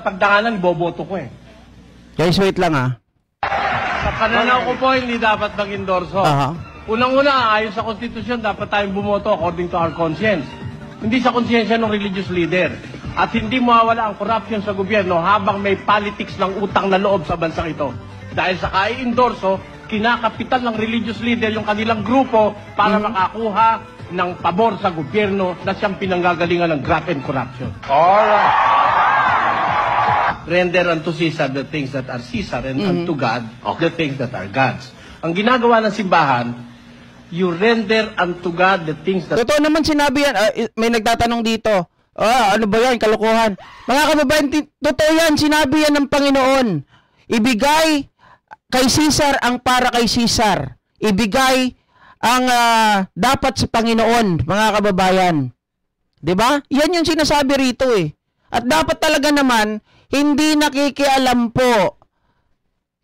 pagdanganan, boboto ko eh. Guys, wait lang Sa pananaw ko po, hindi dapat mag-endorso. Unang-una, ayon sa konstitusyon, dapat tayong bumoto according to our conscience. Hindi sa konsensya ng religious leader. At hindi mawawala ang corruption sa gobyerno habang may politics ng utang na loob sa bansang ito. Dahil sa kai-endorso, kinakapital ng religious leader yung kanilang grupo para makakuha ng pabor sa gobyerno na siyang pinanggagalingan ng graft and corruption. Alright. Render unto Caesar the things that are Caesar and unto God the things that are God's. Ang ginagawa ng simbahan, you render unto God the things that... Totoo naman sinabi yan. May nagtatanong dito. Ano ba yan? Kalokohan. Mga kababayan, totoo yan. Sinabi yan ng Panginoon. Ibigay kay Caesar ang para kay Caesar. Ibigay ang dapat sa Panginoon, mga kababayan. 'Di ba? Yan yung sinasabi rito eh. At dapat talaga naman hindi nakikialam po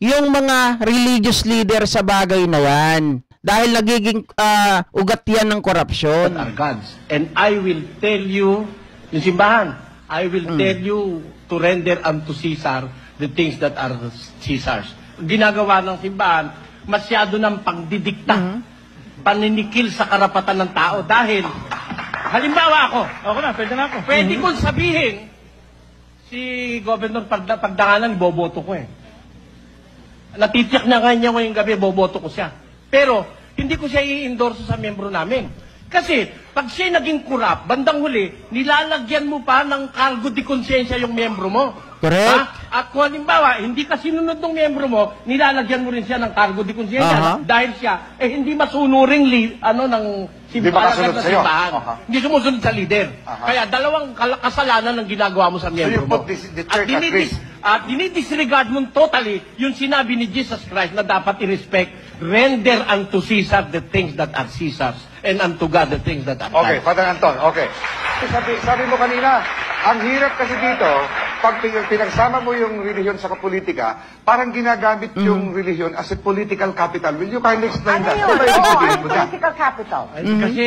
yung mga religious leader sa bagay na yan. Dahil nagiging ugat yan ng korupsyon. Are God's. And I will tell you, yung simbahan, I will tell you to render unto Caesar the things that are Caesar's. Ginagawa ng simbahan, masyado ng pagdidikta, paninikil sa karapatan ng tao. Dahil, halimbawa ako, Pwede na ako. pwede kong sabihin, si Governor Pagdanganan, boboto ko eh. Natitiyak na kanya ngayong gabi, boboto ko siya. Pero, hindi ko siya i-endorso sa miyembro namin. Kasi, pag siya naging kurap, bandang huli, nilalagyan mo pa ng cargo de conscience yung miyembro mo. Correct. At kung halimbawa, hindi ka sinunod ng miyembro mo, nilalagyan mo rin siya ng cargo de conscience. Dahil siya, hindi masunuring ng simbahan. Hindi sumusunod sa leader. Kaya dalawang kasalanan ang ginagawa mo sa miyembro mo. At dinidisregard mo totally yung sinabi ni Jesus Christ na dapat i-respect, render unto Caesar the things that are Caesar's and unto God the things that are God's. Okay, Father Anton, okay. Sabi mo kanina, ang hirap kasi dito, pag pinagsama mo yung relihiyon sa politika, parang ginagamit yung relihiyon as a political capital. Will you kindly explain that? Ano yun? Political capital. Kasi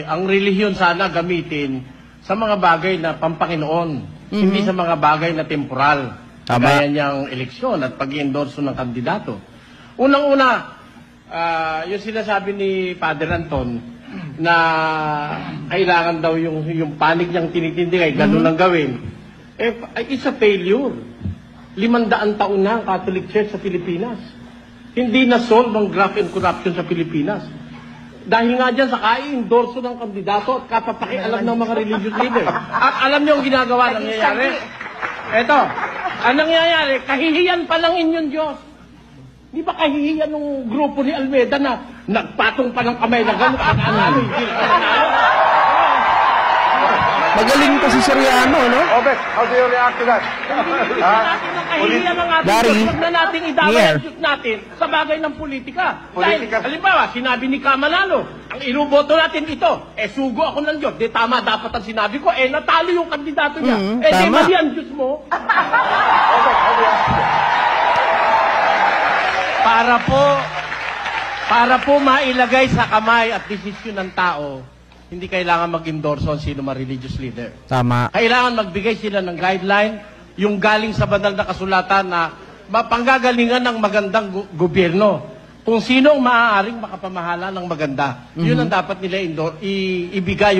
ang relihiyon sana gamitin sa mga bagay na pampanginoon, hindi sa mga bagay na temporal. Gaya niyang eleksyon at pag-endorso ng kandidato. Unang-una, yung sinasabi ni Father Anton na kailangan daw yung panig niyang tinitindig ay ganun ang gawin. It's a failure. 500 taon na ang Catholic Church sa Pilipinas. Hindi na-solve ang graft and corruption sa Pilipinas. Dahil nga dyan sa kai-endorso ng kandidato at kapapakialam ng mga religious leader. At alam niyo ang ginagawa nangyayari? Eto, ang nangyayari, kahihiyan pa lang inyong Diyos. Di ba kahihiyan ng grupo ni Almeida na nagpatong pa ng kamay na gano'n, Magaling pa si Soriano, no? Obet, how do you react to that? Kahihiyan ang ating Dari, Diyos, na nating idaway ang Diyos natin sa bagay ng politika. Dahil, halimbawa, sinabi ni Kamanalo, ang inuboto natin ito, sugo ako ng Diyos. Tama, dapat ang sinabi ko, natalo yung kandidato niya. Di mali ang Diyos mo. Para po mailagay sa kamay at desisyon ng tao, hindi kailangan mag-endorso ang sino man religious leader. Tama. Kailangan magbigay sila ng guideline, yung galing sa banal na kasulatan na mapanggagalingan ng magandang gobyerno. Kung sino ang maaaring makapamahala ng maganda. Yun ang dapat nila ibigay yung